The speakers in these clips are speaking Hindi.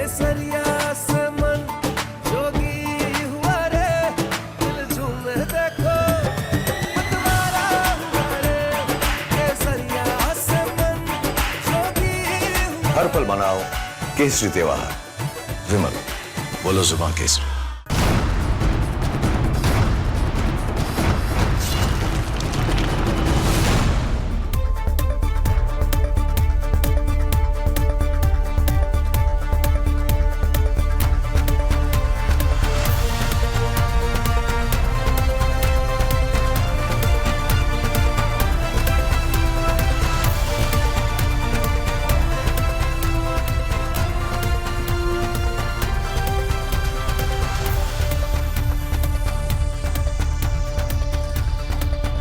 केसरिया से मन जोगी हुआ रे, दिल झूमे देखो मतवारा हुआ रे, केसरिया से मन जोगी हुआ। हर पल मनाओ केसरी त्योहार। विमल, बोलो जुबान केसरी।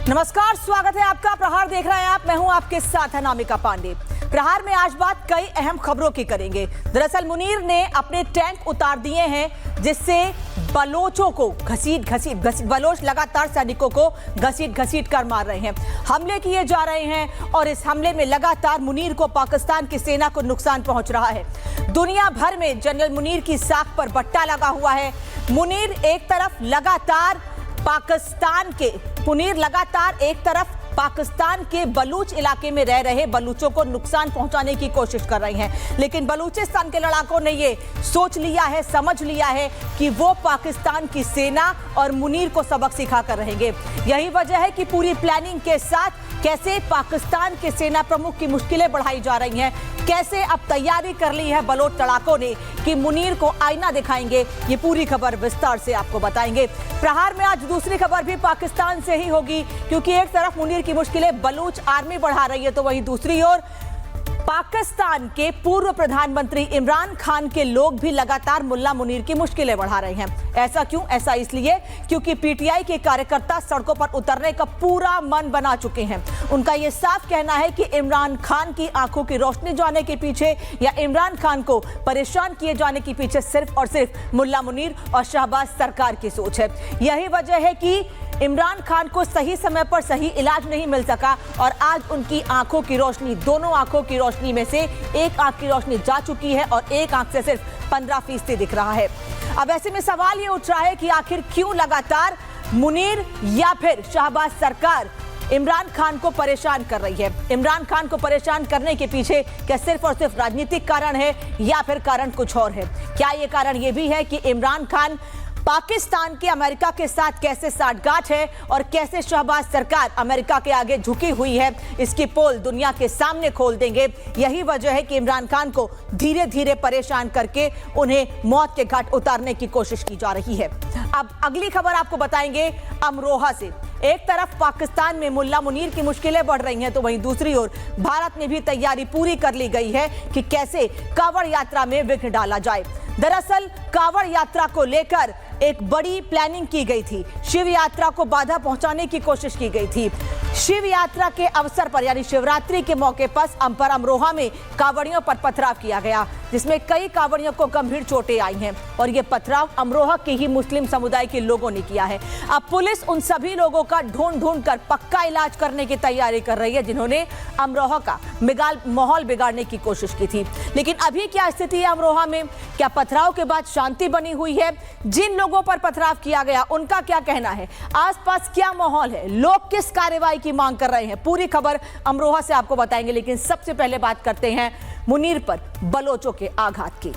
नमस्कार, स्वागत है आपका। प्रहार देख रहे हैं आप, मैं हूं आपके साथ अनामिका पांडे। प्रहार में आज बात कई अहम खबरों की करेंगे। दरअसल मुनीर ने अपने टैंक उतार दिए हैं, जिससे बलोचों को घसीट बलोच लगातार सैनिकों को घसीट कर मार रहे हैं, हमले किए जा रहे हैं और इस हमले में लगातार मुनीर को पाकिस्तान की सेना को नुकसान पहुंच रहा है। दुनिया भर में जनरल मुनीर की साख पर बट्टा लगा हुआ है। मुनीर एक तरफ लगातार पाकिस्तान के बलूच इलाके में रह रहे बलूचों को नुकसान पहुंचाने की कोशिश कर रही हैं, लेकिन बलूचिस्तान के लड़ाकों ने ये सोच लिया है, समझ लिया है कि वो पाकिस्तान की सेना और मुनीर को सबक सिखा कर रहेंगे। यही वजह है कि पूरी प्लानिंग के साथ कैसे पाकिस्तान के सेना प्रमुख की मुश्किलें बढ़ाई जा रही हैं, कैसे अब तैयारी कर ली है बलोच लड़ाकों ने कि मुनीर को आईना दिखाएंगे। ये पूरी खबर विस्तार से आपको बताएंगे। प्रहार में आज दूसरी खबर भी पाकिस्तान से ही होगी, क्योंकि एक तरफ मुनीर की मुश्किलें बलूच आर्मी बढ़ा रही है, तो वहीं दूसरी ओर पाकिस्तान के पूर्व प्रधानमंत्री इमरान खान के लोग भी लगातार मुल्ला मुनीर की मुश्किलें बढ़ा रहे हैं। ऐसा क्यों? ऐसा इसलिए क्योंकि पीटीआई के कार्यकर्ता सड़कों पर उतरने का पूरा मन बना चुके हैं। उनका यह साफ कहना है कि इमरान खान की आंखों की रोशनी जाने के पीछे या इमरान खान को परेशान किए जाने के पीछे सिर्फ और सिर्फ मुल्ला मुनीर और शहबाज सरकार की सोच है। यही वजह है कि इमरान खान को सही समय पर सही इलाज नहीं मिल सका और आज उनकी आंखों की रोशनी, दोनों आंखों की रोशनी में से एक आंख की रोशनी जा चुकी है और एक आंख से सिर्फ 15% दिख रहा है। अब ऐसे में सवाल ये उठ रहा है कि आखिर क्यों लगातार मुनीर या फिर शहबाज सरकार इमरान खान को परेशान कर रही है। इमरान खान को परेशान करने के पीछे क्या सिर्फ और सिर्फ राजनीतिक कारण है या फिर कारण कुछ और है? क्या ये कारण ये भी है कि इमरान खान पाकिस्तान के अमेरिका के साथ कैसे साठगांठ है और कैसे शहबाज सरकार अमेरिका के आगे झुकी हुई है, इसकी पोल दुनिया के सामने खोल देंगे। यही वजह है कि इमरान खान को धीरे धीरे परेशान करके उन्हें मौत के घाट उतारने की कोशिश की जा रही है। अब अगली खबर आपको बताएंगे अमरोहा से। एक तरफ पाकिस्तान में मुल्ला मुनीर की मुश्किलें बढ़ रही हैं, तो वहीं दूसरी ओर भारत में भी तैयारी पूरी कर ली गई है कि कैसे कांवड़ यात्रा में विघ्न डाला जाए। दरअसल कांवड़ यात्रा को लेकर एक बड़ी प्लानिंग की गई थी। शिव यात्रा को बाधा पहुंचाने की कोशिश की गई थी। शिव यात्रा के अवसर पर यानी शिवरात्रि के मौके पर अमरोहा में कांवड़ियों पर पथराव किया गया, जिसमें कई कांवड़ियों को गंभीर चोटें आई हैं और ये पथराव अमरोहा के ही मुस्लिम समुदाय के लोगों ने किया है। अब पुलिस उन सभी लोगों का ढूंढ कर पक्का इलाज करने की तैयारी कर रही है, जिन्होंने अमरोहा का माहौल बिगाड़ने की कोशिश की थी। लेकिन अभी क्या स्थिति है अमरोहा में? क्या पथराव के बाद शांति बनी हुई है? जिन लोगों पर पथराव किया गया उनका क्या कहना है? आसपास क्या माहौल है? लोग किस कार्रवाई की मांग कर रहे हैं? पूरी खबर अमरोहा से आपको बताएंगे, लेकिन सबसे पहले बात करते हैं मुनीर पर बलोचों के आघात की।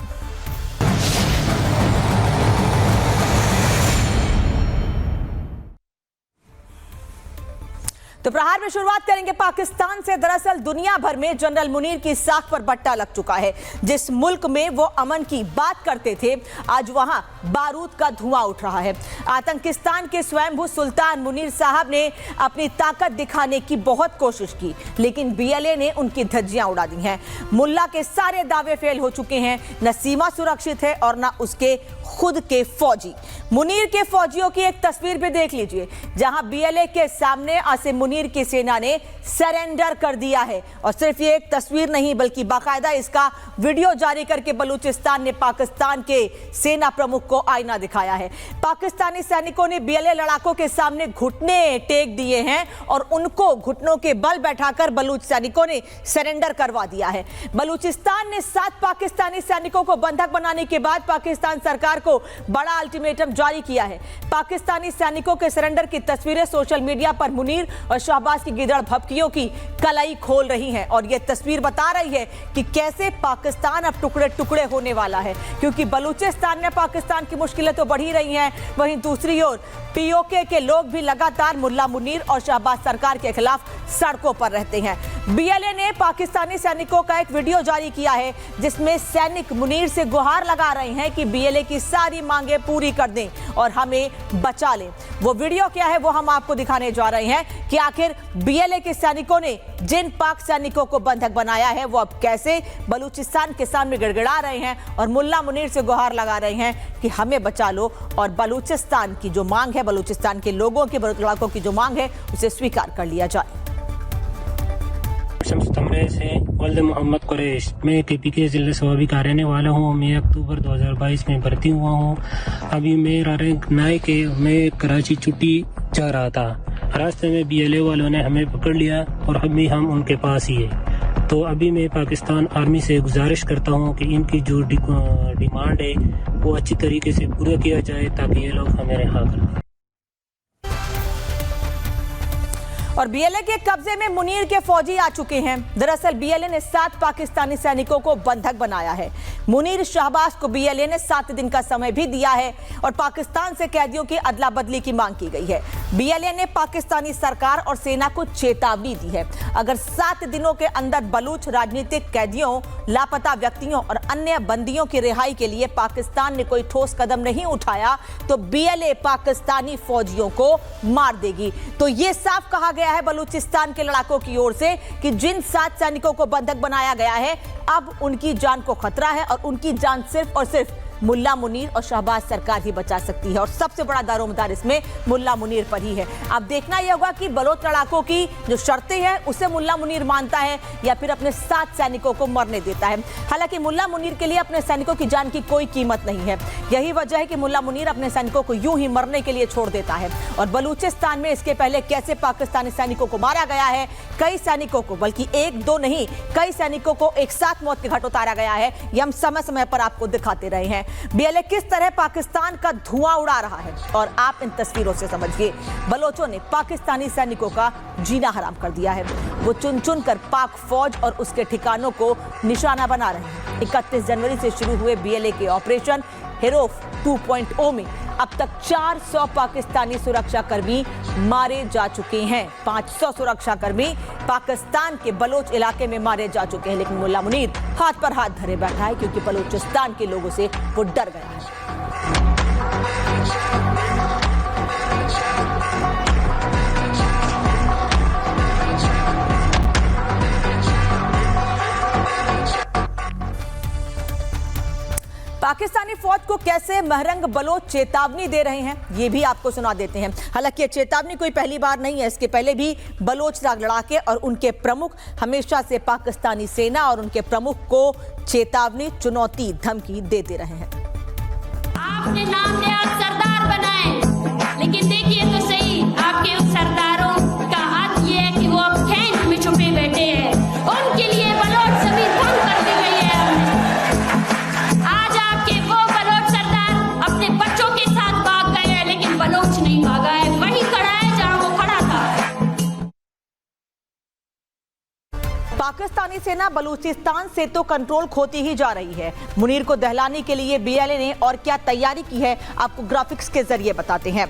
तो प्रहार में शुरुआत करेंगे पाकिस्तान से। दरअसल दुनिया भर में जनरल मुनीर की साख पर बट्टा लग चुका है। जिस मुल्क में वो अमन की बात करते थे, आज वहां बारूद का धुआं उठ रहा है। आतंकिस्तान के स्वयंभू सुल्तान मुनीर साहब ने अपनी ताकत दिखाने की बहुत कोशिश की, लेकिन बीएलए ने उनकी धज्जियां उड़ा दी हैं। मुल्ला के सारे दावे फेल हो चुके हैं। न सीमा सुरक्षित है और न उसके खुद के फौजी। मुनीर के फौजियों की एक तस्वीर भी देख लीजिए, जहां बीएलए के सामने आसिम मुनीर की सेना ने सरेंडर कर दिया है। और सिर्फ ये एक तस्वीर नहीं, बल्कि बाकायदा इसका वीडियो जारी करके बलूचिस्तान ने पाकिस्तान के सेना प्रमुख को आईना दिखाया है। पाकिस्तानी सैनिकों ने बीएलए लड़ाकों के सामने घुटने टेक दिए हैं और उनको घुटनों के बल बैठाकर बलूच सैनिकों ने सरेंडर करवा दिया है। बलूचिस्तान ने 7 पाकिस्तानी सैनिकों को बंधक बनाने के बाद पाकिस्तान सरकार को बड़ा अल्टीमेटम जारी किया है। पाकिस्तानी सैनिकों के सरेंडर की तस्वीरें सोशल मीडिया पर मुनीर और शहबाज की गिदड़ भभकियों की कलाई खोल रही हैं और यह तस्वीर बता रही है कि कैसे पाकिस्तान अब टुकड़े टुकड़े होने वाला है, क्योंकि बलूचिस्तान में पाकिस्तान की मुश्किलें तो बढ़ी रही हैं, वहीं दूसरी ओर पीओके के लोग भी लगातार मुल्ला मुनीर और शहबाज सरकार के खिलाफ सड़कों पर रहते हैं। बीएलए ने पाकिस्तानी सैनिकों का एक वीडियो जारी किया है जिसमें सैनिक मुनीर से गुहार लगा रहे हैं कि बीएलए की सारी मांगे पूरी कर दें और हमें बचा लें। वो वीडियो क्या है वो हम आपको दिखाने जा रहे हैं कि आखिर बीएलए के सैनिकों ने जिन पाक सैनिकों को बंधक बनाया है वो अब कैसे बलूचिस्तान के सामने गिड़गिड़ा रहे हैं और मुल्ला मुनीर से गुहार लगा रहे हैं कि हमें बचा लो और बलूचिस्तान की जो मांग है, बलूचिस्तान के लोगों के, बलूच लड़ाकों की जो मांग है उसे स्वीकार कर लिया जाए। शम्स तमरे से वल्द मोहम्मद कुरैश, मैं केपीके जिले सवाबी का रहने वाला हूँ। मैं अक्टूबर 2022 में भर्ती हुआ हूँ। अभी मेरा रैंक नायक है। मैं कराची छुट्टी जा रहा था, रास्ते में बीएलए वालों ने हमें पकड़ लिया और अभी हम उनके पास ही है। तो अभी मैं पाकिस्तान आर्मी से गुजारिश करता हूँ कि इनकी जो डिमांड है वो अच्छी तरीके से पूरा किया जाए ताकि ये लोग हमें रिहा कर दें। और बीएलए के कब्जे में मुनीर के फौजी आ चुके हैं। दरअसल बीएलए ने 7 पाकिस्तानी सैनिकों को बंधक बनाया है। मुनीर शहबाज को बीएलए ने 7 दिन का समय भी दिया है और पाकिस्तान से कैदियों की अदला बदली की मांग की गई है। बीएलए ने पाकिस्तानी सरकार और सेना को चेतावनी दी है, अगर 7 दिनों के अंदर बलूच राजनीतिक कैदियों, लापता व्यक्तियों और अन्य बंदियों की रिहाई के लिए पाकिस्तान ने कोई ठोस कदम नहीं उठाया तो बीएलए पाकिस्तानी फौजियों को मार देगी। तो ये साफ कहा गया है बलूचिस्तान के लड़ाकों की ओर से कि जिन 7 सैनिकों को बंधक बनाया गया है अब उनकी जान को खतरा है और उनकी जान सिर्फ और सिर्फ मुल्ला मुनीर और शहबाज सरकार ही बचा सकती है और सबसे बड़ा दारोमदार इसमें मुल्ला मुनीर पर ही है। अब देखना यह होगा कि बलोच लड़ाकों की जो शर्तें हैं उसे मुल्ला मुनीर मानता है या फिर अपने 7 सैनिकों को मरने देता है। हालांकि मुल्ला मुनीर के लिए अपने सैनिकों की जान की कोई कीमत नहीं है। यही वजह है कि मुल्ला मुनीर अपने सैनिकों को यूं ही मरने के लिए छोड़ देता है। और बलूचिस्तान में इसके पहले कैसे पाकिस्तानी सैनिकों को मारा गया है, कई सैनिकों को, बल्कि 1-2 नहीं कई सैनिकों को एक साथ मौत के घाट उतारा गया है, ये हम समय समय पर आपको दिखाते रहे हैं। बीएलए किस तरह पाकिस्तान का धुआं उड़ा रहा है और आप इन तस्वीरों से समझिए। बलोचों ने पाकिस्तानी सैनिकों का जीना हराम कर दिया है। वो चुन चुन कर पाक फौज और उसके ठिकानों को निशाना बना रहे हैं। 31 जनवरी से शुरू हुए बीएलए के ऑपरेशन हिरोफ 2.0 में अब तक 400 पाकिस्तानी सुरक्षाकर्मी मारे जा चुके हैं। 500 सुरक्षाकर्मी पाकिस्तान के बलोच इलाके में मारे जा चुके हैं, लेकिन मुल्ला मुनीर हाथ पर हाथ धरे बैठा है क्योंकि बलूचिस्तान के लोगों से वो डर गया है। पाकिस्तानी फौज को कैसे महरंग बलोच चेतावनी दे रहे हैं ये भी आपको सुना देते हैं। हालांकि ये चेतावनी कोई पहली बार नहीं है, इसके पहले भी बलोच लड़ाके और उनके प्रमुख हमेशा से पाकिस्तानी सेना और उनके प्रमुख को चेतावनी, चुनौती, धमकी देते रहे हैं। आपने नाम लिया सरदार बनाए, लेकिन देखिए तो सही आपके उस सरदारों का हाथ ये है कि वो अब कैंप में छुपे बैठे हैं। उनके लिए बलोच सभी भंग कर दी गई है। आज आपके वो बलोच सरदार अपने बच्चों के साथ भाग गए हैं, लेकिन बलोच नहीं भागा है, वहीं खड़ा है जहां वो खड़ा था। पाकिस्तानी सेना बलूचिस्तान से तो कंट्रोल खोती ही जा रही है। मुनीर को दहलाने के लिए बीएलए ने और क्या तैयारी की है आपको ग्राफिक्स के जरिए बताते हैं।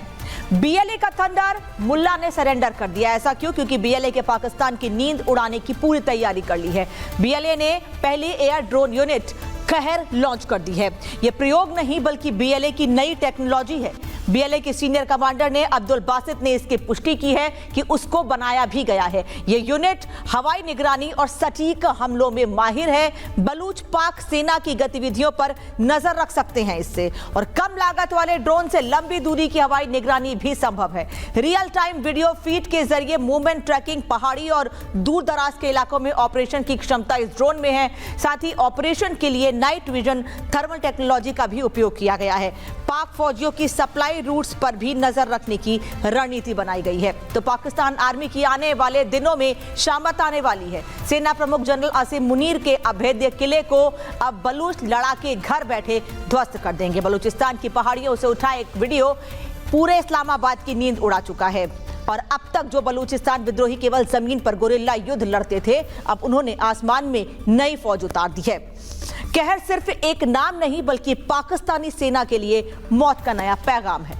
बीएलए का थंडर मुल्ला ने सरेंडर कर दिया। ऐसा क्यों? क्योंकि बीएलए के पाकिस्तान की नींद उड़ाने की पूरी तैयारी कर ली है। बीएलए ने पहली एयर ड्रोन यूनिट कहर लॉन्च कर दी है। यह प्रयोग नहीं बल्कि बीएलए की नई टेक्नोलॉजी है। बीएलए के सीनियर कमांडर ने अब्दुल बासित ने इसकी पुष्टि की है कि उसको बनाया भी गया है। यह यूनिट हवाई निगरानी और सटीक हमलों में माहिर है। बलूच पाक सेना की गतिविधियों पर नजर रख सकते हैं इससे, और कम लागत वाले ड्रोन से लंबी दूरी की हवाई निगरानी भी संभव है। रियल टाइम वीडियो फीड के जरिए मूवमेंट ट्रैकिंग, पहाड़ी और दूर दराज के इलाकों में ऑपरेशन की क्षमता इस ड्रोन में है। साथ ही ऑपरेशन के लिए नाइट विजन, थर्मल टेक्नोलॉजी का भी उपयोग किया गया है। पाक फौजियों की सप्लाई रूट्स पर भी नजर रखने की रणनीति बनाई गई है। तो पाकिस्तान आर्मी की आने वाले दिनों में शामत आने वाली है। सेना प्रमुख जनरल आसिम मुनीर के अभेद्य किले को अब बलूच लड़ाके घर बैठे ध्वस्त कर देंगे। बलूचिस्तान की पहाड़ियों से उठा एक वीडियो पूरे इस्लामाबाद की नींद उड़ा चुका है। और अब तक जो बलूचिस्तान विद्रोही केवल जमीन पर गोरिल्ला युद्ध लड़ते थे, अब उन्होंने आसमान में नई फौज उतार दी है। कहर सिर्फ एक नाम नहीं बल्कि पाकिस्तानी सेना के लिए मौत का नया पैगाम है।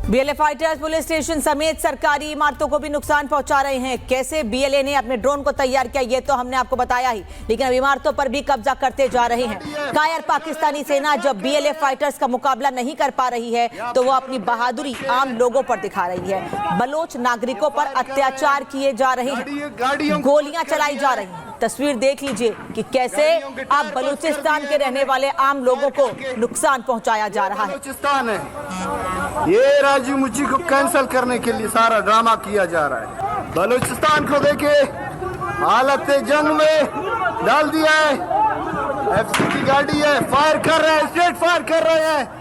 बीएलए फाइटर्स पुलिस स्टेशन समेत सरकारी इमारतों को भी नुकसान पहुंचा रहे हैं। कैसे बीएलए ने अपने ड्रोन को तैयार किया ये तो हमने आपको बताया ही, लेकिन अब इमारतों पर भी कब्जा करते जा रहे हैं। कायर पाकिस्तानी सेना जब बीएलए फाइटर्स का मुकाबला नहीं कर पा रही है तो वो अपनी बहादुरी आम लोगों पर दिखा रही है। बलोच नागरिकों पर अत्याचार किए जा रहे हैं, गोलियां चलाई जा रही हैं। तस्वीर देख लीजिए कि कैसे अब बलूचिस्तान के रहने वाले आम लोगों को नुकसान पहुंचाया जा रहा है। बलूचिस्तान है, ये राजीव मुझी को कैंसिल करने के लिए सारा ड्रामा किया जा रहा है। बलूचिस्तान को देखे हालत जंग में डाल दिया है। एफसी की गाड़ी है, फायर कर रहे हैं, स्ट्रेट फायर कर रहे हैं।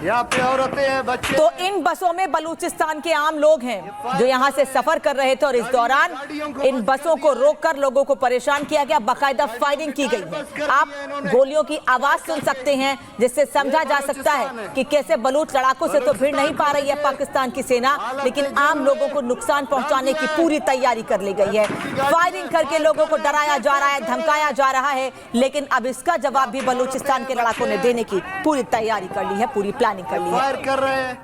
यहाँ पे औरतें हैं, बच्चे। तो इन बसों में बलूचिस्तान के आम लोग हैं जो यहाँ से सफर कर रहे थे और इस दौरान इन बसों को रोककर लोगों को परेशान किया गया, बाकायदा फायरिंग की गई है। आप गोलियों की आवाज सुन सकते हैं जिससे समझा जा सकता है कि कैसे बलूच लड़ाकों से तो भिड़ नहीं पा रही है पाकिस्तान की सेना, लेकिन आम लोगों को नुकसान पहुंचाने की पूरी तैयारी कर ली गई है। फायरिंग करके लोगों को डराया जा रहा है, धमकाया जा रहा है, लेकिन अब इसका जवाब भी बलूचिस्तान के लड़ाकों ने देने की पूरी तैयारी कर ली है, पूरी प्लानिंग कर ली है। कर रहे हैं।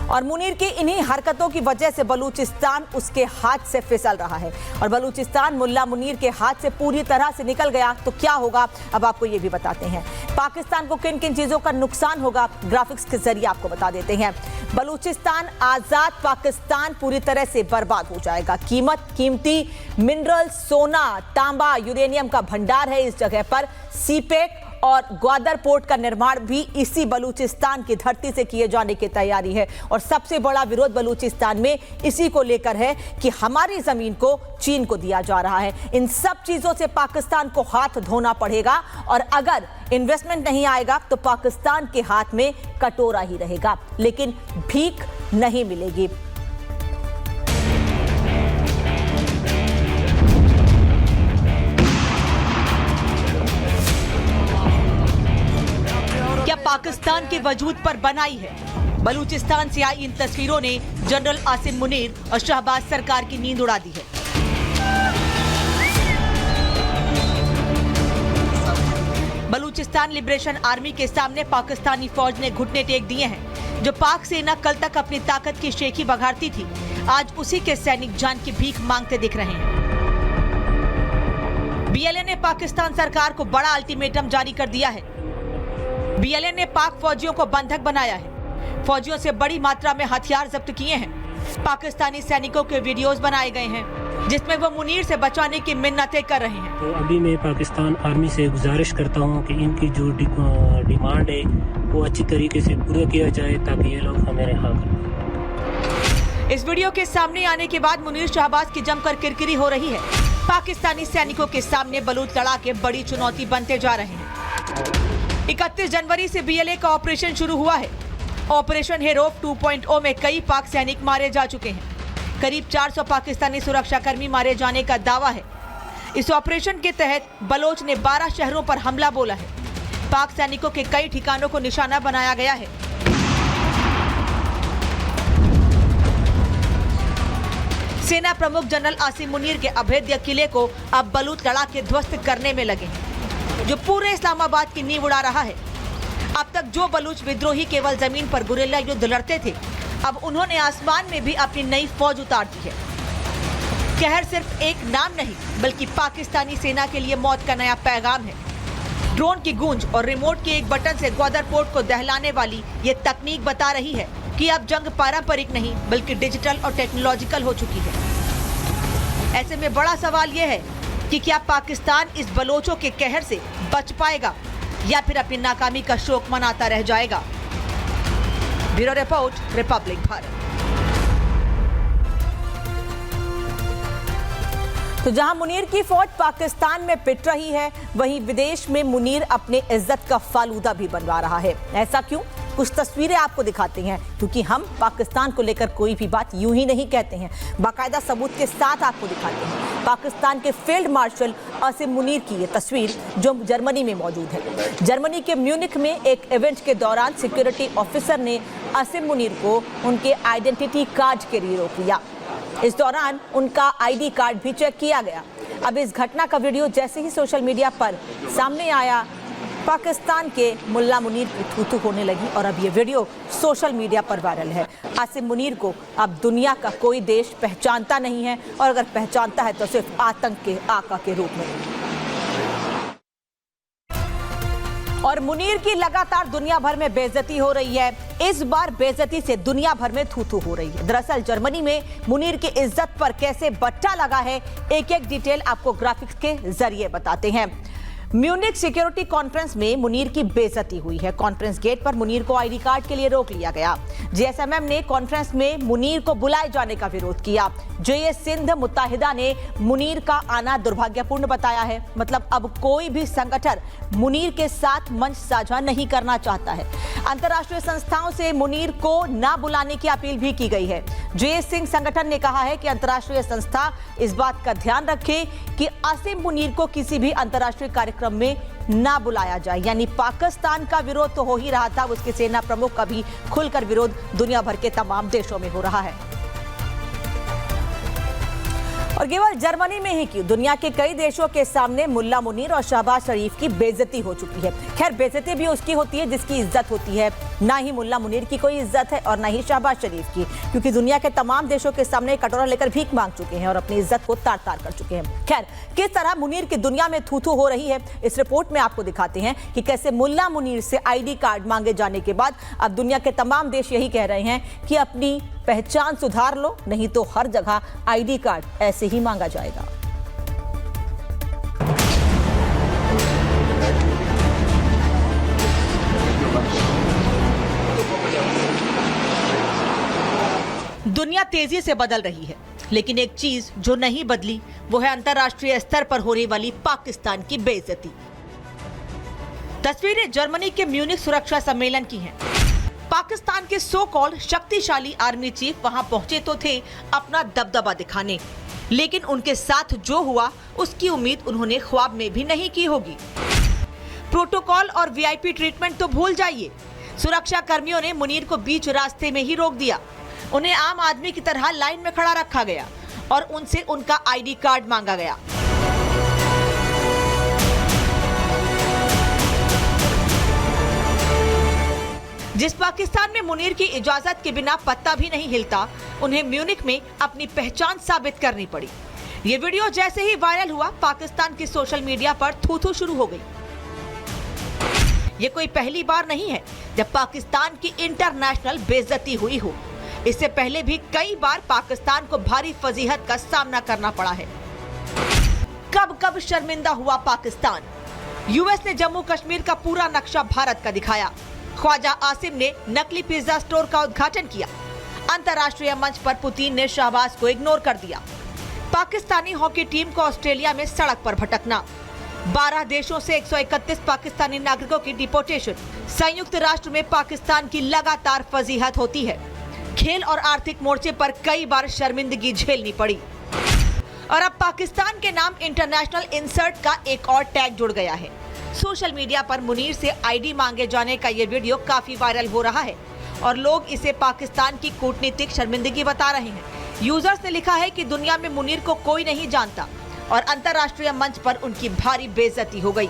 और मुनीर की इन्हीं हरकतों की वजह से बलूचिस्तान उसके हाथ से फिसल रहा है और बलूचिस्तान मुल्ला मुनीर के हाथ से पूरी तरह से निकल गया तो क्या होगा, अब आपको ये भी बताते हैं। पाकिस्तान को किन किन चीजों का नुकसान होगा, ग्राफिक्स के जरिए आपको बता देते हैं। बलूचिस्तान आजाद पाकिस्तान पूरी तरह से बर्बाद हो जाएगा। कीमती मिनरल, सोना, तांबा, यूरेनियम का भंडार है इस जगह पर। सीपेक और ग्वादर पोर्ट का निर्माण भी इसी बलूचिस्तान की धरती से किए जाने की तैयारी है और सबसे बड़ा विरोध बलूचिस्तान में इसी को लेकर है कि हमारी जमीन को चीन को दिया जा रहा है। इन सब चीजों से पाकिस्तान को हाथ धोना पड़ेगा और अगर इन्वेस्टमेंट नहीं आएगा तो पाकिस्तान के हाथ में कटोरा ही रहेगा, लेकिन भीख नहीं मिलेगी। क्या पाकिस्तान के वजूद पर बनाई है? बलूचिस्तान से आई इन तस्वीरों ने जनरल आसिम मुनीर और शहबाज सरकार की नींद उड़ा दी है। बलूचिस्तान लिबरेशन आर्मी के सामने पाकिस्तानी फौज ने घुटने टेक दिए हैं। जो पाक सेना कल तक अपनी ताकत की शेखी बघारती थी, आज उसी के सैनिक जान की भीख मांगते दिख रहे हैं। बीएलए ने पाकिस्तान सरकार को बड़ा अल्टीमेटम जारी कर दिया है। बीएलए ने पाक फौजियों को बंधक बनाया है। फौजियों से बड़ी मात्रा में हथियार जब्त किए हैं। पाकिस्तानी सैनिकों के वीडियोस बनाए गए हैं जिसमें वो मुनीर से बचाने की मिन्नतें कर रहे हैं। तो अभी मैं पाकिस्तान आर्मी से गुजारिश करता हूं कि इनकी जो डिमांड है वो अच्छी तरीके से पूरा किया जाए ताकि ये लोग हमारे हाँ करें। इस वीडियो के सामने आने के बाद मुनीर शहबाज की जमकर किरकिरी हो रही है। पाकिस्तानी सैनिकों के सामने बलूच लड़ाके बड़ी चुनौती बनते जा रहे हैं। 31 जनवरी से बीएलए का ऑपरेशन शुरू हुआ है। ऑपरेशन हेरोफ 2.0 में कई पाक सैनिक मारे जा चुके हैं। करीब 400 पाकिस्तानी सुरक्षाकर्मी मारे जाने का दावा है। इस ऑपरेशन के तहत बलोच ने 12 शहरों पर हमला बोला है। पाक सैनिकों के कई ठिकानों को निशाना बनाया गया है। सेना प्रमुख जनरल आसिम मुनीर के अभेद्य किले को अब बलूच लड़ाके ध्वस्त करने में लगे हैं जो पूरे इस्लामाबाद की नींव उड़ा रहा है। अब तक जो बलूच विद्रोही केवल जमीन पर गुरिल्ला युद्ध लड़ते थे, अब उन्होंने आसमान में भी अपनी नई फौज उतार दी है। कहर सिर्फ एक नाम नहीं बल्कि पाकिस्तानी सेना के लिए मौत का नया पैगाम है। ड्रोन की गूंज और रिमोट के एक बटन से ग्वादर पोर्ट को दहलाने वाली ये तकनीक बता रही है कि अब जंग पारंपरिक नहीं बल्कि डिजिटल और टेक्नोलॉजिकल हो चुकी है। ऐसे में बड़ा सवाल यह है कि क्या पाकिस्तान इस बलोचों के कहर से बच पाएगा या फिर अपनी नाकामी का शोक मनाता रह जाएगा। Bureau report, Republic Bharat. तो जहां मुनीर की फौज पाकिस्तान में पिट रही है, वहीं विदेश में मुनीर अपने इज्जत का फालूदा भी बनवा रहा है। ऐसा क्यों? कुछ तस्वीरें आपको दिखाते हैं, क्योंकि हम पाकिस्तान को लेकर कोई भी बात यूं ही नहीं कहते हैं, बाकायदा सबूत के साथ आपको दिखाते हैं। पाकिस्तान के फील्ड मार्शल आसिम मुनीर की ये तस्वीर जो जर्मनी में मौजूद है। जर्मनी के म्यूनिख में एक इवेंट के दौरान सिक्योरिटी ऑफिसर ने आसिम मुनीर को उनके आइडेंटिटी कार्ड के लिए रोक लिया। इस दौरान उनका आईडी कार्ड भी चेक किया गया। अब इस घटना का वीडियो जैसे ही सोशल मीडिया पर सामने आया, पाकिस्तान के मुल्ला मुनीर की थू-थू होने लगी और अब ये वीडियो सोशल मीडिया पर वायरल है। आसिम मुनीर को अब दुनिया का कोई देश पहचानता नहीं है, और अगर पहचानता है तो सिर्फ आतंक के आका के रूप में। और मुनीर की लगातार दुनिया भर में बेइज्जती हो रही है। इस बार बेइज्जती से दुनिया भर में थू-थू हो रही है। दरअसल जर्मनी में मुनीर की इज्जत पर कैसे बट्टा लगा है, एक एक डिटेल आपको ग्राफिक्स के जरिए बताते हैं। म्यूनिख सिक्योरिटी कॉन्फ्रेंस में मुनीर की बेइज्जती हुई है। कॉन्फ्रेंस गेट पर मुनीर को आईडी कार्ड के लिए रोक लिया गया। जेएसएमएम ने कॉन्फ्रेंस में मुनीर को बुलाए जाने का विरोध किया। जे सिंध मुत्ताहिदा ने मुनीर का आना दुर्भाग्यपूर्ण बताया है। मतलब अब कोई भी संगठन मुनीर के साथ मंच साझा नहीं करना चाहता है। अंतर्राष्ट्रीय संस्थाओं से मुनीर को न बुलाने की अपील भी की गई है। जे सिंह संगठन ने कहा है कि अंतर्राष्ट्रीय संस्था इस बात का ध्यान रखे कि आसिम मुनीर को किसी भी अंतर्राष्ट्रीय कार्यक्रम में ना बुलाया जाए। यानी पाकिस्तान का विरोध तो हो ही रहा था, उसके सेना प्रमुख का भी खुलकर विरोध दुनिया भर के तमाम देशों में हो रहा है। और केवल जर्मनी में ही क्यों, दुनिया के कई देशों के सामने मुल्ला मुनीर और शहबाज शरीफ की बेइज्जती हो चुकी है। खैर, बेइज्जती भी उसकी होती है जिसकी इज्जत होती है। ना ही मुल्ला मुनीर की कोई इज्जत है और ना ही शहबाज शरीफ की, क्योंकि दुनिया के तमाम देशों के सामने कटोरा लेकर भीख मांग चुके हैं और अपनी इज्जत को तार तार कर चुके हैं। खैर, किस तरह मुनीर की दुनिया में थू-थू हो रही है, इस रिपोर्ट में आपको दिखाते हैं कि कैसे मुल्ला मुनीर से आईडी कार्ड मांगे जाने के बाद अब दुनिया के तमाम देश यही कह रहे हैं कि अपनी पहचान सुधार लो, नहीं तो हर जगह आईडी कार्ड ऐसे ही मांगा जाएगा। दुनिया तेजी से बदल रही है, लेकिन एक चीज जो नहीं बदली वो है अंतर्राष्ट्रीय स्तर पर होने वाली पाकिस्तान की बेइज्जती। तस्वीरें जर्मनी के म्यूनिख सुरक्षा सम्मेलन की हैं। पाकिस्तान के सो कॉल्ड शक्तिशाली आर्मी चीफ वहां पहुंचे तो थे अपना दबदबा दिखाने, लेकिन उनके साथ जो हुआ उसकी उम्मीद उन्होंने ख्वाब में भी नहीं की होगी। प्रोटोकॉल और वीआईपी ट्रीटमेंट तो भूल जाइए, सुरक्षा कर्मियों ने मुनीर को बीच रास्ते में ही रोक दिया। उन्हें आम आदमी की तरह लाइन में खड़ा रखा गया और उनसे उनका आईडी कार्ड मांगा गया। जिस पाकिस्तान में मुनीर की इजाजत के बिना पत्ता भी नहीं हिलता, उन्हें म्यूनिख में अपनी पहचान साबित करनी पड़ी। ये वीडियो जैसे ही वायरल हुआ, पाकिस्तान के सोशल मीडिया पर थू-थू शुरू हो गई। ये कोई पहली बार नहीं है जब पाकिस्तान की इंटरनेशनल बेइज्जती हुई हो। इससे पहले भी कई बार पाकिस्तान को भारी फजीहत का सामना करना पड़ा है। कब कब शर्मिंदा हुआ पाकिस्तान। यूएस ने जम्मू कश्मीर का पूरा नक्शा भारत का दिखाया। ख्वाजा आसिम ने नकली पिज्जा स्टोर का उद्घाटन किया। अंतर्राष्ट्रीय मंच पर पुतिन ने शहबाज को इग्नोर कर दिया। पाकिस्तानी हॉकी टीम को ऑस्ट्रेलिया में सड़क पर भटकना। 12 देशों से 131 पाकिस्तानी नागरिकों की डिपोर्टेशन। संयुक्त राष्ट्र में पाकिस्तान की लगातार फजीहत होती है। खेल और आर्थिक मोर्चे पर कई बार शर्मिंदगी झेलनी पड़ी। और अब पाकिस्तान के नाम इंटरनेशनल इंसर्ट का एक और टैग जुड़ गया है। सोशल मीडिया पर मुनीर से आईडी मांगे जाने का ये वीडियो काफी वायरल हो रहा है और लोग इसे पाकिस्तान की कूटनीतिक शर्मिंदगी बता रहे हैं। यूजर्स ने लिखा है कि दुनिया में मुनीर को कोई नहीं जानता और अंतर्राष्ट्रीय मंच पर उनकी भारी बेइज्जती हो गई।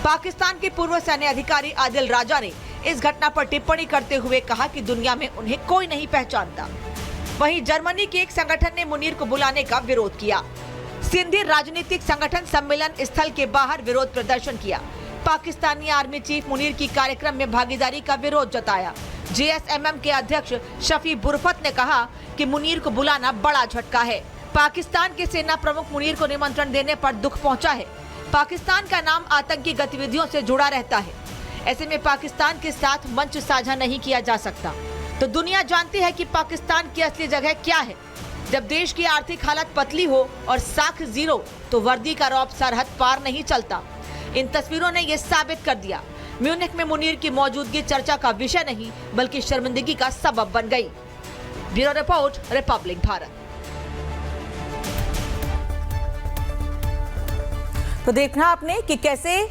पाकिस्तान के पूर्व सैन्य अधिकारी आदिल राजा ने इस घटना पर टिप्पणी करते हुए कहा कि दुनिया में उन्हें कोई नहीं पहचानता। वहीं जर्मनी के एक संगठन ने मुनीर को बुलाने का विरोध किया। सिंधी राजनीतिक संगठन सम्मेलन स्थल के बाहर विरोध प्रदर्शन किया। पाकिस्तानी आर्मी चीफ मुनीर की कार्यक्रम में भागीदारी का विरोध जताया। जेएसएमएम के अध्यक्ष शफी बुरफत ने कहा कि मुनीर को बुलाना बड़ा झटका है। पाकिस्तान के सेना प्रमुख मुनीर को निमंत्रण देने पर दुख पहुंचा है। पाकिस्तान का नाम आतंकी गतिविधियों से जुड़ा रहता है। ऐसे में पाकिस्तान के साथ मंच साझा नहीं किया जा सकता। तो दुनिया जानती है कि पाकिस्तान की असली जगह क्या है। जब देश की आर्थिक हालत पतली हो और साख जीरो तो वर्दी का रौब सरहद पार नहीं चलता। इन तस्वीरों ने यह साबित कर दिया। म्यूनिख में मुनीर की मौजूदगी चर्चा का विषय नहीं बल्कि शर्मिंदगी का सबब बन गई। Bureau report, Republic Bharat. तो देखना आपने कि कैसे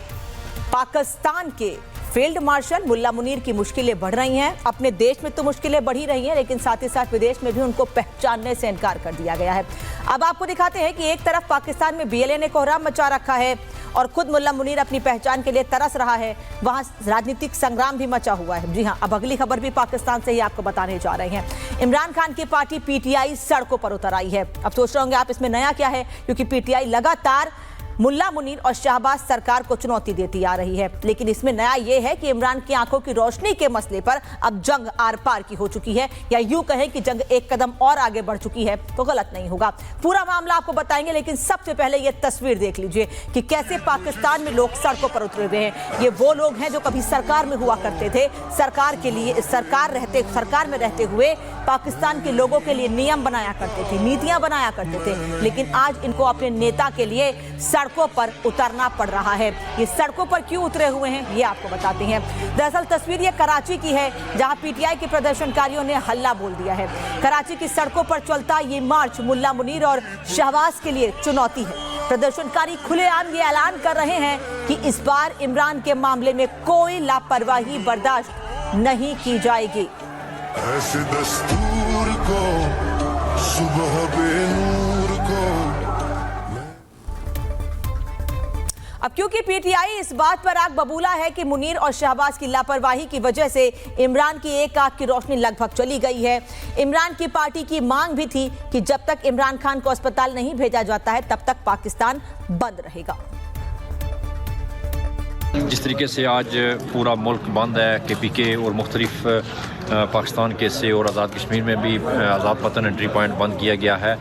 पाकिस्तान के फील्ड मार्शल मुल्ला मुनीर की मुश्किलें बढ़ रही हैं। अपने देश में तो मुश्किलें बढ़ी रही हैं, लेकिन साथ ही साथ विदेश में भी उनको पहचानने से इनकार कर दिया गया है। अब आपको दिखाते हैं कि एक तरफ पाकिस्तान में बीएलए ने कोहराम मचा रखा है और खुद मुल्ला मुनीर अपनी पहचान के लिए तरस रहा है। वहां राजनीतिक संग्राम भी मचा हुआ है। जी हां, अब अगली खबर भी पाकिस्तान से ही आपको बताने जा रहे हैं। इमरान खान की पार्टी पीटीआई सड़कों पर उतर आई है। अब सोच रहे होंगे आप इसमें नया क्या है, क्योंकि पीटीआई लगातार मुल्ला मुनीर और शहबाज सरकार को चुनौती देती आ रही है। लेकिन इसमें नया यह है कि इमरान की आंखों की रोशनी के मसले पर अब जंग आर पार की हो चुकी है, या यूं कहें कि जंग एक कदम और आगे बढ़ चुकी है तो गलत नहीं होगा। पूरा मामला आपको बताएंगे, लेकिन सबसे पहले यह तस्वीर देख लीजिए कि कैसे पाकिस्तान में लोग सड़कों पर उतरे हुए हैं। ये वो लोग हैं जो कभी सरकार में हुआ करते थे, सरकार के लिए सरकार में रहते हुए पाकिस्तान के लोगों के लिए नियम बनाया करते थे, नीतियां बनाया करते थे, लेकिन आज इनको अपने नेता के लिए सड़कों पर उतरना पड़ रहा है। ये सड़कों पर क्यों उतरे हुए हैं ये आपको बताते हैं। दरअसल तस्वीर ये कराची की है, जहां पीटीआई के प्रदर्शनकारियों ने हल्ला बोल दिया है। कराची की सड़कों पर चलता ये मार्च मुल्ला मुनीर और शहबाज के लिए चुनौती है। प्रदर्शनकारी खुलेआम ये ऐलान कर रहे हैं कि इस बार इमरान के मामले में कोई लापरवाही बर्दाश्त नहीं की जाएगी। ऐसे दस्तूर को सुबह बेनूर को। अब क्योंकि पीटीआई इस बात पर आग बबूला है कि मुनीर और शहबाज की लापरवाही की वजह से इमरान की एक आंख की रोशनी लगभग चली गई है। इमरान की पार्टी की मांग भी थी कि जब तक इमरान खान को अस्पताल नहीं भेजा जाता है तब तक पाकिस्तान बंद रहेगा। जिस तरीके से आज पूरा मुल्क बंद है, KPK और मुख्तलिफ पाकिस्तान के हिस्से और आज़ाद कश्मीर में भी आज़ाद पतन एंट्री पॉइंट बंद किया गया है,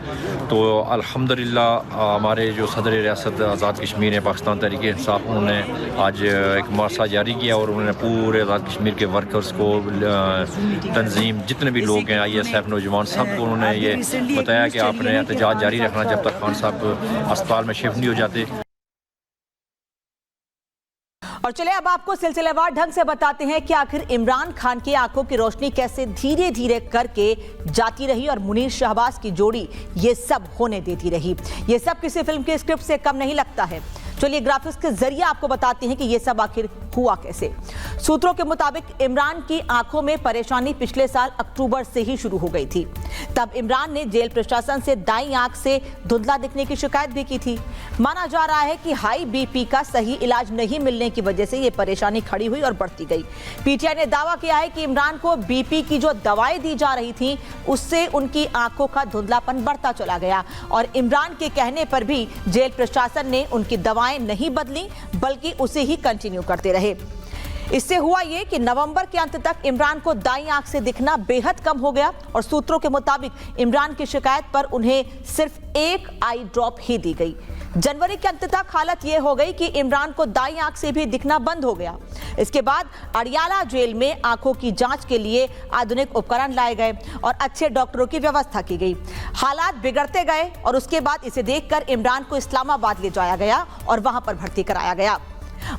तो अल्हम्दुलिल्लाह हमारे जो सदर रियासत आज़ाद कश्मीर है पाकिस्तान तहरीक इंसाफ, उन्होंने आज एक मार्चा जारी किया और उन्होंने पूरे आज़ाद कश्मीर के वर्कर्स को, तंजीम जितने भी लोग हैं, ISF नौजवान, सबको उन्होंने ये बताया कि आपने एहतजाज जारी रखना जब तक खान साहब अस्पताल में शिफ्ट नहीं हो जाते। और चले अब आपको सिलसिलेवार ढंग से बताते हैं कि आखिर इमरान खान की आंखों की रोशनी कैसे धीरे धीरे करके जाती रही और मुनीर शहबाज की जोड़ी ये सब होने देती रही। ये सब किसी फिल्म के स्क्रिप्ट से कम नहीं लगता है। चलिए ग्राफिक्स के जरिए आपको बताते हैं कि ये सब आखिर हुआ कैसे। सूत्रों के मुताबिक इमरान की आंखों में परेशानी पिछले साल अक्टूबर से ही शुरू हो गई थी। तब इमरान ने जेल प्रशासन से दाईं आंख से धुंधला दिखने की शिकायत भी की थी। माना जा रहा है कि हाई BP का सही इलाज नहीं मिलने की वजह से ये परेशानी खड़ी हुई और बढ़ती गई। पीटीआई ने दावा किया है कि इमरान को BP की जो दवाएं दी जा रही थी उससे उनकी आंखों का धुंधलापन बढ़ता चला गया और इमरान के कहने पर भी जेल प्रशासन ने उनकी दवाएं नहीं बदली बल्कि उसे ही कंटिन्यू करते रहे। इससे हुआ ये कि नवंबर के अंत तक इमरान को दाईं आंख से दिखना बेहद कम हो गया और सूत्रों के मुताबिक इमरान की शिकायत पर उन्हें सिर्फ एक आई ड्रॉप ही दी गई। जनवरी के अंत तक हालत यह हो गई कि इमरान को दाईं आंख से भी दिखना बंद हो गया। इसके बाद अडियाला जेल में आंखों की जांच के लिए आधुनिक उपकरण लाए गए और अच्छे डॉक्टरों की व्यवस्था की गई। हालात बिगड़ते गए और उसके बाद इसे देखकर इमरान को इस्लामाबाद ले जाया गया और वहां पर भर्ती कराया गया।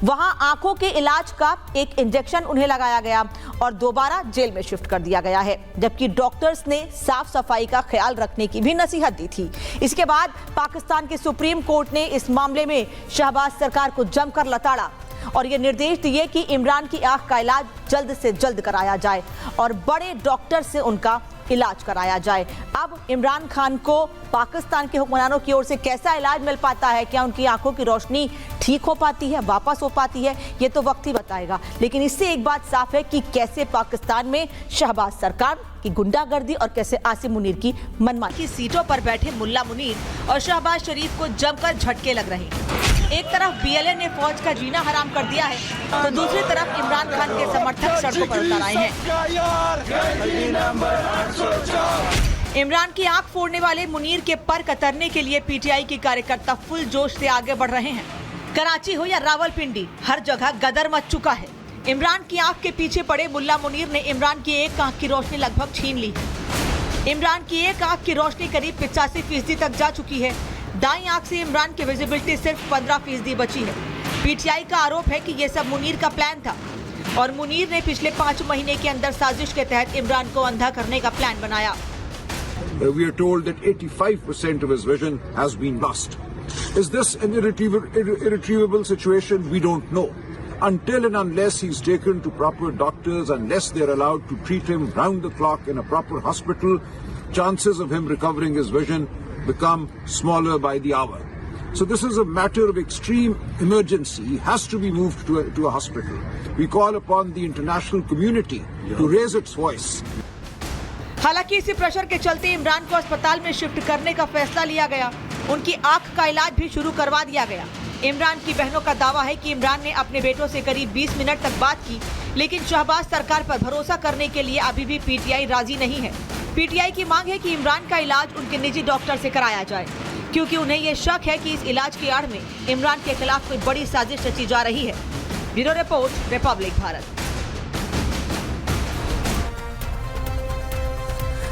वहां आंखों के इलाज का एक इंजेक्शन उन्हें लगाया गया और दोबारा जेल में शिफ्ट कर दिया गया है, जबकि डॉक्टर्स ने साफ सफाई का ख्याल रखने की भी नसीहत दी थी। इसके बाद पाकिस्तान की सुप्रीम कोर्ट ने इस मामले में शहबाज सरकार को जमकर लताड़ा और ये निर्देश दिए कि इमरान की आंख का इलाज जल्द से जल्द कराया जाए और बड़े डॉक्टर से उनका इलाज कराया जाए। अब इमरान खान को पाकिस्तान के हुक्मरानों की ओर से कैसा इलाज मिल पाता है, क्या उनकी आंखों की रोशनी ठीक हो पाती है, वापस हो पाती है, ये तो वक्त ही बताएगा। लेकिन इससे एक बात साफ है कि कैसे पाकिस्तान में शहबाज सरकार की गुंडागर्दी और कैसे आसिम मुनीर की मनमानी की सीटों पर बैठे मुल्ला मुनीर और शहबाज शरीफ को जमकर झटके लग रहे हैं। एक तरफ BLA ने फौज का जीना हराम कर दिया है तो दूसरी तरफ इमरान खान के समर्थक सड़कों पर उतर आए हैं। इमरान की आंख फोड़ने वाले मुनीर के पर कतरने के लिए पीटीआई के कार्यकर्ता फुल जोश से आगे बढ़ रहे हैं। कराची हो या रावलपिंडी, हर जगह गदर मच चुका है। इमरान की आंख के पीछे पड़े मुल्ला मुनीर ने इमरान की एक आंख की रोशनी लगभग छीन ली। इमरान की एक आंख की रोशनी करीब 85% तक जा चुकी है। दाईं आंख से इमरान की विजिबिलिटी सिर्फ 15% बची है। पीटीआई का आरोप है कि यह सब मुनीर का प्लान था और मुनीर ने पिछले 5 महीने के अंदर साजिश के तहत इमरान को अंधा करने का प्लान बनाया। We are told that 85% of his vision has been lost. Is this an irretrievable situation? We don't know. Until and unless he's taken to proper doctors, unless they're allowed to treat him round the clock in a proper hospital, chances of him recovering his vision become smaller by the hour. So this is a matter of extreme emergency. He has to be moved to a hospital. We call upon the international community to raise its voice. हालांकि इसी प्रेशर के चलते इमरान को अस्पताल में शिफ्ट करने का फैसला लिया गया। उनकी आंख का इलाज भी शुरू करवा दिया गया। इमरान की बहनों का दावा है कि इमरान ने अपने बेटों से करीब 20 मिनट तक बात की, लेकिन शहबाज सरकार पर भरोसा करने के लिए अभी भी पीटीआई राजी नहीं है। पीटीआई की मांग है कि इमरान का इलाज उनके निजी डॉक्टर से कराया जाए, क्योंकि उन्हें ये शक है कि इस इलाज की आड़ में इमरान के खिलाफ कोई बड़ी साजिश रची जा रही है। Bureau report, Republic Bharat.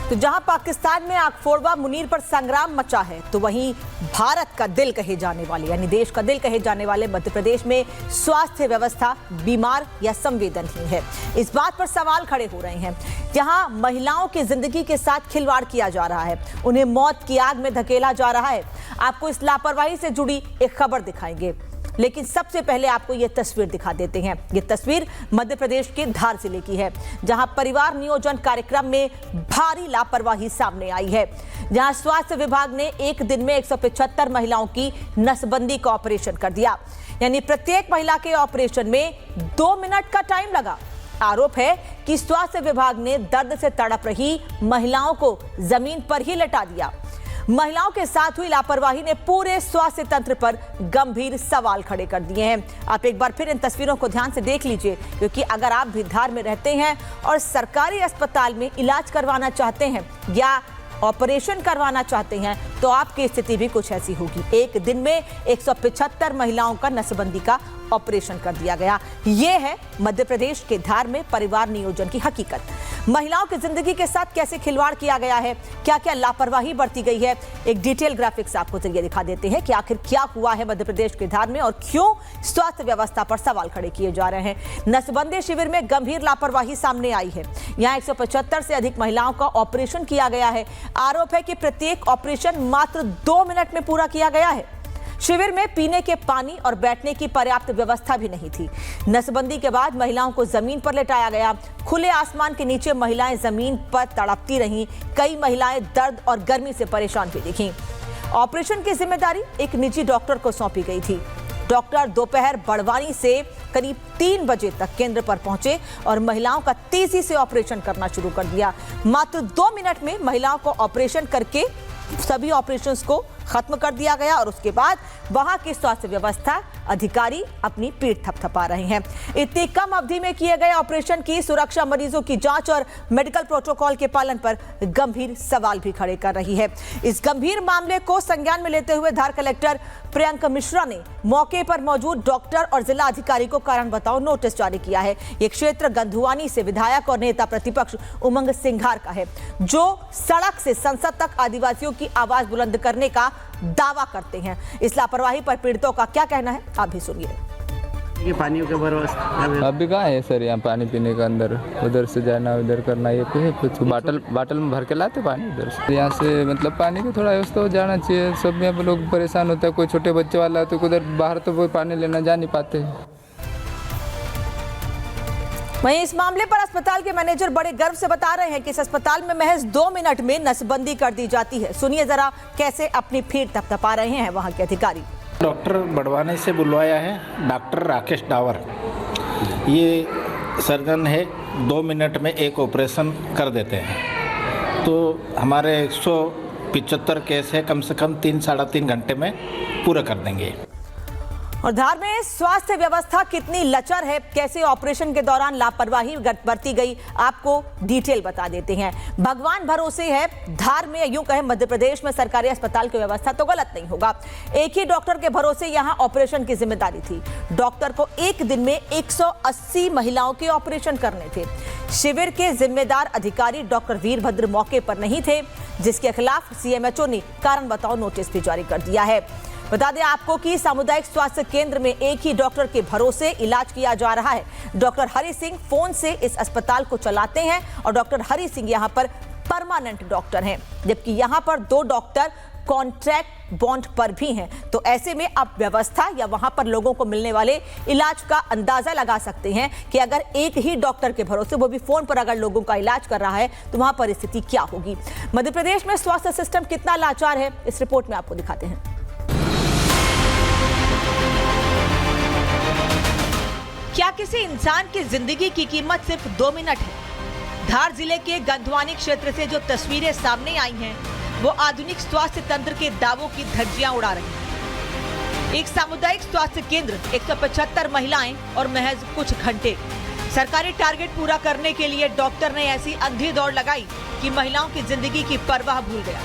तो जहां पाकिस्तान में आग फोड़वा मुनीर पर संग्राम मचा है, तो वहीं भारत का दिल कहे जाने वाले यानी देश का दिल कहे जाने वाले मध्य प्रदेश में स्वास्थ्य व्यवस्था बीमार या संवेदनहीन है। इस बात पर सवाल खड़े हो रहे हैं। जहां महिलाओं की जिंदगी के साथ खिलवाड़ किया जा रहा है, उन्हें मौत की आग में धकेला जा रहा है। आपको इस लापरवाही से जुड़ी एक खबर दिखाएंगे, लेकिन सबसे पहले आपको यह तस्वीर दिखा देते हैं। यह तस्वीर मध्य प्रदेश के धार जिले की है, जहां परिवार नियोजन कार्यक्रम में भारी लापरवाही सामने आई है। जहां स्वास्थ्य विभाग ने एक दिन में 175 महिलाओं की नसबंदी का ऑपरेशन कर दिया, यानी प्रत्येक महिला के ऑपरेशन में 2 मिनट का टाइम लगा। आरोप है कि स्वास्थ्य विभाग ने दर्द से तड़प रही महिलाओं को जमीन पर ही लटा दिया। महिलाओं के साथ हुई लापरवाही ने पूरे स्वास्थ्य तंत्र पर गंभीर सवाल खड़े कर दिए हैं। आप एक बार फिर इन तस्वीरों को ध्यान से देख लीजिए, क्योंकि अगर आप भी धार में रहते हैं और सरकारी अस्पताल में इलाज करवाना चाहते हैं या ऑपरेशन करवाना चाहते हैं, तो आपकी स्थिति भी कुछ ऐसी होगी। एक दिन में 175 महिलाओं का नसबंदी का ऑपरेशन कर दिया गया। यह है मध्य प्रदेश के धार में परिवार नियोजन की हकीकत। महिलाओं की जिंदगी के साथ कैसे खिलवाड़ किया गया है, क्या क्या लापरवाही बरती गई है, एक डिटेल ग्राफिक्स आपको जरिए दिखा देते हैं कि आखिर क्या हुआ है मध्य प्रदेश के धार में और क्यों स्वास्थ्य व्यवस्था पर सवाल खड़े किए जा रहे हैं। नसबंदी शिविर में गंभीर लापरवाही सामने आई है। यहाँ 175 से अधिक महिलाओं का ऑपरेशन किया गया है। आरोप है कि प्रत्येक ऑपरेशन मात्र 2 मिनट में पूरा किया गया है। शिविर में पीने के पानी और बैठने की पर्याप्त व्यवस्था भी नहीं थी। नसबंदी के बाद महिलाओं को जमीन पर लेटाया गया। खुले आसमान के नीचे महिलाएं जमीन पर तड़पती रहीं। कई महिलाएं दर्द और गर्मी से परेशान भी दिखीं। ऑपरेशन की जिम्मेदारी एक निजी डॉक्टर को सौंपी गई थी। डॉक्टर दोपहर बड़वानी से करीब 3 बजे तक केंद्र पर पहुंचे और महिलाओं का तेजी से ऑपरेशन करना शुरू कर दिया। मात्र 2 मिनट में महिलाओं को ऑपरेशन करके सभी ऑपरेशंस को खत्म कर दिया गया और उसके बाद वहां की स्वास्थ्य व्यवस्था अधिकारी अपनी पीठ थपथपा रहे हैं। इतनी कम अवधि में किए गए ऑपरेशन की सुरक्षा, मरीजों की जांच और मेडिकल प्रोटोकॉल के पालन पर गंभीर सवाल भी खड़े कर रही है। इस गंभीर मामले को संज्ञान में लेते हुए धार कलेक्टर प्रियंका मिश्रा ने मौके पर मौजूद डॉक्टर और जिला अधिकारी को कारण बताओ नोटिस जारी किया है। ये क्षेत्र गंधुआनी से विधायक और नेता प्रतिपक्ष उमंग सिंघार का है, जो सड़क से संसद तक आदिवासियों की आवाज बुलंद करने का दावा करते हैं। इस लापरवाही पर पीड़ितों का क्या कहना है, आप भी सुनिए। ये पानी के भरोसे अभी कहाँ है सर, यहाँ पानी पीने का अंदर उधर से जाना उधर करना, ये कुछ बाटल में भर के लाते पानी उधर से। यहाँ से मतलब पानी की थोड़ा व्यवस्था हो जाना चाहिए। सब यहाँ पे लोग परेशान होता है, कोई छोटे बच्चे वाला तो उधर बाहर तो वो पानी लेना जा नहीं पाते। वहीं इस मामले पर अस्पताल के मैनेजर बड़े गर्व से बता रहे हैं कि इस अस्पताल में महज 2 मिनट में नसबंदी कर दी जाती है। सुनिए जरा कैसे अपनी पीठ थपथपा रहे हैं वहां के अधिकारी। डॉक्टर बड़वानी से बुलवाया है डॉक्टर राकेश डावर। ये सर्जन है, 2 मिनट में एक ऑपरेशन कर देते हैं। तो हमारे 175 केस है, कम से कम 3-3.5 घंटे में पूरा कर देंगे। और धार में स्वास्थ्य व्यवस्था कितनी लचर है, कैसे ऑपरेशन के दौरान लापरवाही बरती गई, आपको डिटेल बता देते हैं। भगवान भरोसे है, धार में यूं कहें मध्य प्रदेश में सरकारी अस्पताल की व्यवस्था तो गलत नहीं होगा। एक ही डॉक्टर के भरोसे यहां ऑपरेशन की जिम्मेदारी थी। डॉक्टर को एक दिन में 180 महिलाओं के ऑपरेशन करने थे। शिविर के जिम्मेदार अधिकारी डॉक्टर वीरभद्र मौके पर नहीं थे, जिसके खिलाफ सीएमएचओ ने कारण बताओ नोटिस भी जारी कर दिया है। बता दें आपको कि सामुदायिक स्वास्थ्य केंद्र में एक ही डॉक्टर के भरोसे इलाज किया जा रहा है। डॉक्टर हरि सिंह फोन से इस अस्पताल को चलाते हैं और डॉक्टर हरि सिंह यहां पर परमानेंट डॉक्टर हैं, जबकि यहां पर 2 डॉक्टर कॉन्ट्रैक्ट बॉन्ड पर भी हैं। तो ऐसे में आप व्यवस्था या वहां पर लोगों को मिलने वाले इलाज का अंदाजा लगा सकते हैं कि अगर एक ही डॉक्टर के भरोसे, वो भी फोन पर, अगर लोगों का इलाज कर रहा है तो वहां पर स्थिति क्या होगी। मध्य प्रदेश में स्वास्थ्य सिस्टम कितना लाचार है, इस रिपोर्ट में आपको दिखाते हैं। क्या किसी इंसान की जिंदगी की कीमत सिर्फ 2 मिनट है? धार जिले के गंधवानी क्षेत्र से जो तस्वीरें सामने आई हैं, वो आधुनिक स्वास्थ्य तंत्र के दावों की धज्जियां उड़ा रही हैं। एक सामुदायिक स्वास्थ्य केंद्र, 175 महिलाएं और महज कुछ घंटे। सरकारी टारगेट पूरा करने के लिए डॉक्टर ने ऐसी अंधी दौड़ लगाई कि महिलाओं की जिंदगी की परवाह भूल गया।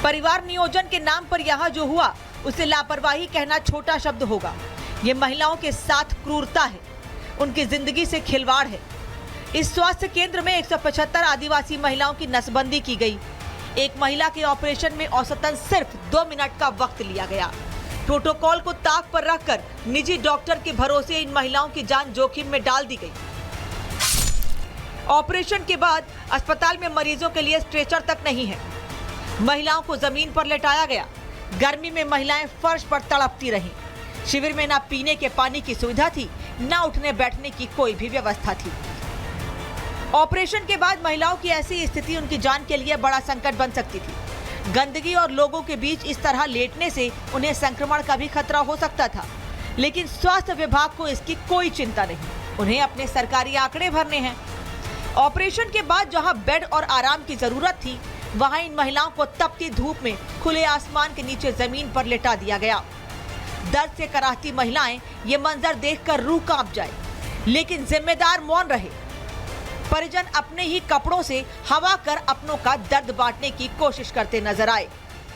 परिवार नियोजन के नाम पर यहाँ जो हुआ, उसे लापरवाही कहना छोटा शब्द होगा। ये महिलाओं के साथ क्रूरता है, उनकी जिंदगी से खिलवाड़ है। इस स्वास्थ्य केंद्र में 175 आदिवासी महिलाओं की नसबंदी की गई। एक महिला के ऑपरेशन में औसतन सिर्फ 2 मिनट का वक्त लिया गया। प्रोटोकॉल को ताक पर रखकर निजी डॉक्टर के भरोसे इन महिलाओं की जान जोखिम में डाल दी गई। ऑपरेशन के बाद अस्पताल में मरीजों के लिए स्ट्रेचर तक नहीं है। महिलाओं को जमीन पर लेटाया गया। गर्मी में महिलाएं फर्श पर तड़पती रहीं। शिविर में ना पीने के पानी की सुविधा थी, ना उठने बैठने की कोई भी व्यवस्था थी। ऑपरेशन के बाद महिलाओं की ऐसी स्थिति उनकी जान के लिए बड़ा संकट बन सकती थी। गंदगी और लोगों के बीच इस तरह लेटने से उन्हें संक्रमण का भी खतरा हो सकता था, लेकिन स्वास्थ्य विभाग को इसकी कोई चिंता नहीं। उन्हें अपने सरकारी आंकड़े भरने हैं। ऑपरेशन के बाद जहां बेड और आराम की जरूरत थी, वहां इन महिलाओं को तपती धूप में खुले आसमान के नीचे जमीन पर लेटा दिया गया। दर्द से कराहती महिलाएं ये मंजर देखकर रूह कांप जाए, लेकिन जिम्मेदार मौन रहे। परिजन अपने ही कपड़ों से हवा कर अपनों का दर्द बांटने की कोशिश करते नजर आए।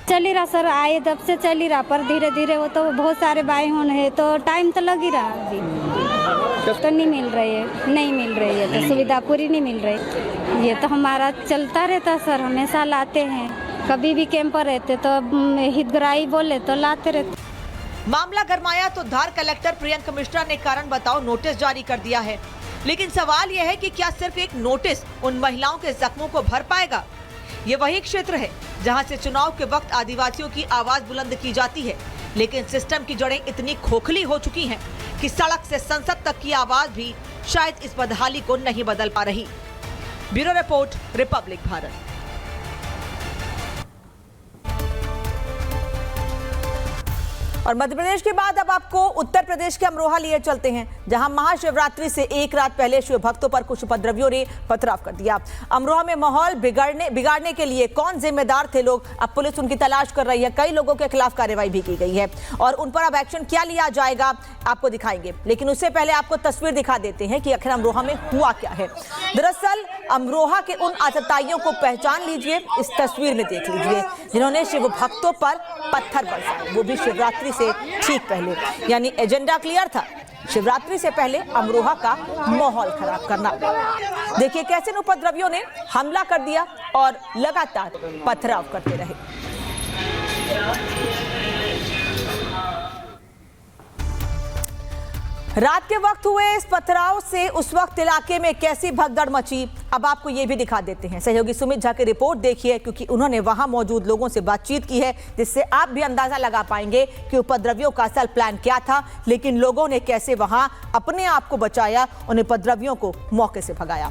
चल ही रहा सर, आए जब से चल ही रहा, पर धीरे धीरे वो तो बहुत सारे बाई होने हैं तो टाइम तो लग ही रहा अभी। तो नहीं मिल रही है तो सुविधा पूरी नहीं मिल रही। ये तो हमारा चलता रहता सर, हमेशा लाते हैं। कभी भी कैंप पर रहते तो हितग्राही बोले तो लाते रहते। मामला गरमाया तो धार कलेक्टर प्रियंक मिश्रा ने कारण बताओ नोटिस जारी कर दिया है। लेकिन सवाल यह है कि क्या सिर्फ एक नोटिस उन महिलाओं के जख्मों को भर पाएगा? ये वही क्षेत्र है जहां से चुनाव के वक्त आदिवासियों की आवाज बुलंद की जाती है, लेकिन सिस्टम की जड़ें इतनी खोखली हो चुकी हैं कि सड़क से संसद तक की आवाज भी शायद इस बदहाली को नहीं बदल पा रही। Bureau report, Republic Bharat. और मध्य प्रदेश के बाद अब आपको उत्तर प्रदेश के अमरोहा लिए चलते हैं, जहां महाशिवरात्रि से एक रात पहले शिव भक्तों पर कुछ उपद्रवियों ने पथराव कर दिया। अमरोहा में माहौल बिगाड़ने के लिए कौन जिम्मेदार थे लोग, अब पुलिस उनकी तलाश कर रही है। कई लोगों के खिलाफ कार्रवाई भी की गई है और उन पर अब एक्शन क्या लिया जाएगा आपको दिखाएंगे। लेकिन उससे पहले आपको तस्वीर दिखा देते हैं कि आखिर अमरोहा में हुआ क्या है। दरअसल अमरोहा के उन आतताइयों को पहचान लीजिए, इस तस्वीर में देख लीजिए, जिन्होंने शिव भक्तों पर पत्थर बरसाए, वो भी शिवरात्रि से ठीक पहले। यानी एजेंडा क्लियर था, शिवरात्रि से पहले अमरोहा का माहौल खराब करना। देखिए कैसे उपद्रवियों ने हमला कर दिया और लगातार पथराव करते रहे। रात के वक्त हुए इस पथराव से उस वक्त इलाके में कैसी भगदड़ मची, अब आपको ये भी दिखा देते हैं। सहयोगी सुमित झा की रिपोर्ट देखिए, क्योंकि उन्होंने वहां मौजूद लोगों से बातचीत की है, जिससे आप भी अंदाजा लगा पाएंगे कि उपद्रवियों का असल प्लान क्या था, लेकिन लोगों ने कैसे वहां अपने आप को बचाया, उन उपद्रवियों को मौके से भगाया।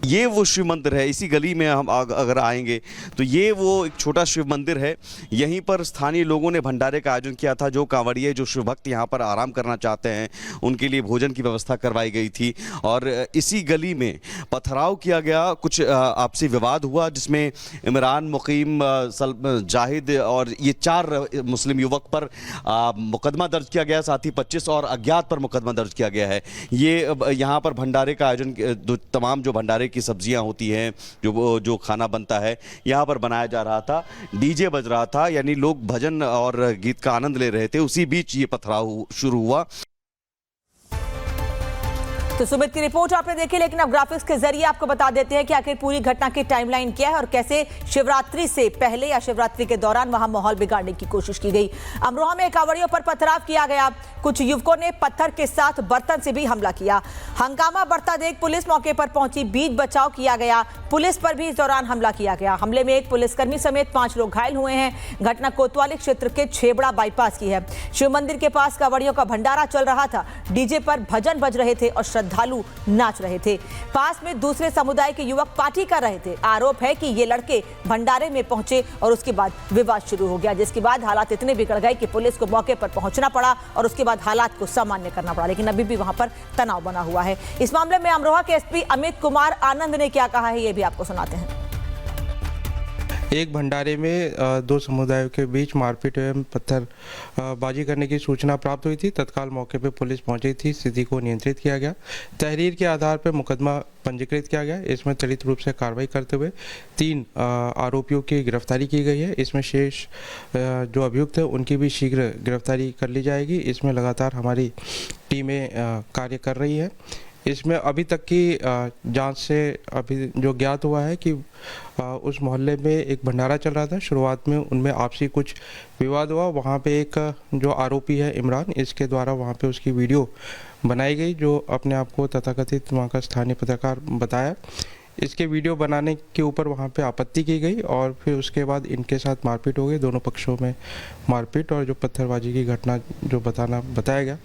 ये वो शिव मंदिर है। इसी गली में हम अगर आएंगे तो ये वो एक छोटा शिव मंदिर है। यहीं पर स्थानीय लोगों ने भंडारे का आयोजन किया था। जो कांवड़िए, जो शिव भक्त यहाँ पर आराम करना चाहते हैं, उनके लिए भोजन की व्यवस्था करवाई गई थी। और इसी गली में पथराव किया गया, कुछ आपसी विवाद हुआ, जिसमें इमरान, मुकीम, जाहिद और ये 4 मुस्लिम युवक पर मुकदमा दर्ज किया गया। साथ ही 25 और अज्ञात पर मुकदमा दर्ज किया गया है। ये यहाँ पर भंडारे का आयोजन, तमाम जो भंडारे की सब्जियां होती हैं, जो खाना बनता है, यहाँ पर बनाया जा रहा था। डीजे बज रहा था, यानी लोग भजन और गीत का आनंद ले रहे थे। उसी बीच ये पथराव शुरू हुआ। तो सुमित की रिपोर्ट आपने देखी, लेकिन अब ग्राफिक्स के जरिए आपको बता देते हैं कि आखिर पूरी घटना की टाइमलाइन क्या है और कैसे शिवरात्रि से पहले या शिवरात्रि के दौरान वहां माहौल बिगाड़ने की कोशिश की गई। अमरोहा में कांवड़ियों पर पथराव किया गया, कुछ युवकों ने पत्थर के साथ बर्तन से भी हमला किया। हंगामा बढ़ता देख पुलिस मौके पर पहुंची, बीच बचाव किया गया, पुलिस पर भी इस दौरान हमला किया गया। हमले में एक पुलिसकर्मी समेत 5 लोग घायल हुए हैं। घटना कोतवाली क्षेत्र के छेबड़ा बाईपास की है। शिव मंदिर के पास कांवड़ियों का भंडारा चल रहा था, डीजे पर भजन बज रहे थे और श्रद्धालु नाच रहे थे। पास में दूसरे समुदाय के युवक पार्टी कर रहे थे। आरोप है कि ये लड़के भंडारे में पहुंचे और उसके बाद विवाद शुरू हो गया, जिसके बाद हालात इतने बिगड़ गए कि पुलिस को मौके पर पहुंचना पड़ा और उसके बाद हालात को सामान्य करना पड़ा, लेकिन अभी भी वहां पर तनाव बना हुआ है। इस मामले में अमरोहा के एसपी अमित कुमार आनंद ने क्या कहा है, ये भी आपको सुनाते हैं। एक भंडारे में 2 समुदायों के बीच मारपीट एवं पत्थरबाजी करने की सूचना प्राप्त हुई थी। तत्काल मौके पर पुलिस पहुंची थी, स्थिति को नियंत्रित किया गया। तहरीर के आधार पर मुकदमा पंजीकृत किया गया। इसमें त्वरित रूप से कार्रवाई करते हुए 3 आरोपियों की गिरफ्तारी की गई है। इसमें शेष जो अभियुक्त है उनकी भी शीघ्र गिरफ्तारी कर ली जाएगी। इसमें लगातार हमारी टीमें कार्य कर रही है। इसमें अभी तक की जांच से अभी जो ज्ञात हुआ है कि उस मोहल्ले में एक भंडारा चल रहा था। शुरुआत में उनमें आपसी कुछ विवाद हुआ। वहाँ पे एक जो आरोपी है इमरान, इसके द्वारा वहाँ पे उसकी वीडियो बनाई गई, जो अपने आप को तथाकथित वहाँ का स्थानीय पत्रकार बताया। इसके वीडियो बनाने के ऊपर वहाँ पे आपत्ति की गई और फिर उसके बाद इनके साथ मारपीट हो गई। दोनों पक्षों में मारपीट और जो पत्थरबाजी की घटना जो बताया गया,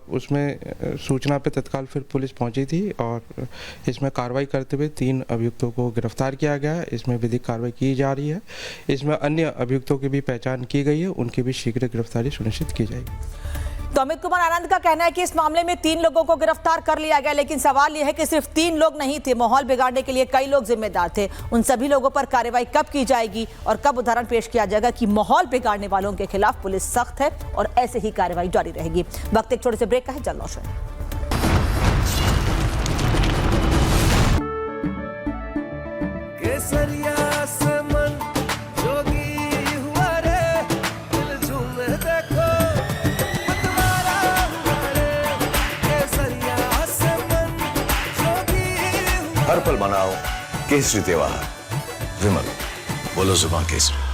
उसमें सूचना पे तत्काल फिर पुलिस पहुंची थी और इसमें कार्रवाई करते हुए 3 अभियुक्तों को गिरफ्तार किया गया है। इसमें विधिक कार्रवाई की जा रही है। इसमें अन्य अभियुक्तों की भी पहचान की गई है, उनकी भी शीघ्र गिरफ्तारी सुनिश्चित की जाएगी। तो अमित कुमार आनंद का कहना है कि इस मामले में 3 लोगों को गिरफ्तार कर लिया गया, लेकिन सवाल यह है कि सिर्फ 3 लोग नहीं थे, माहौल बिगाड़ने के लिए कई लोग जिम्मेदार थे। उन सभी लोगों पर कार्रवाई कब की जाएगी और कब उदाहरण पेश किया जाएगा कि माहौल बिगाड़ने वालों के खिलाफ पुलिस सख्त है और ऐसे ही कार्रवाई जारी रहेगी। वक्त एक छोटे से ब्रेक का है, जल्द लौटेंगे। हर पल मनाओ केसरी त्योहार। विमल, बोलो जुबान केसरी।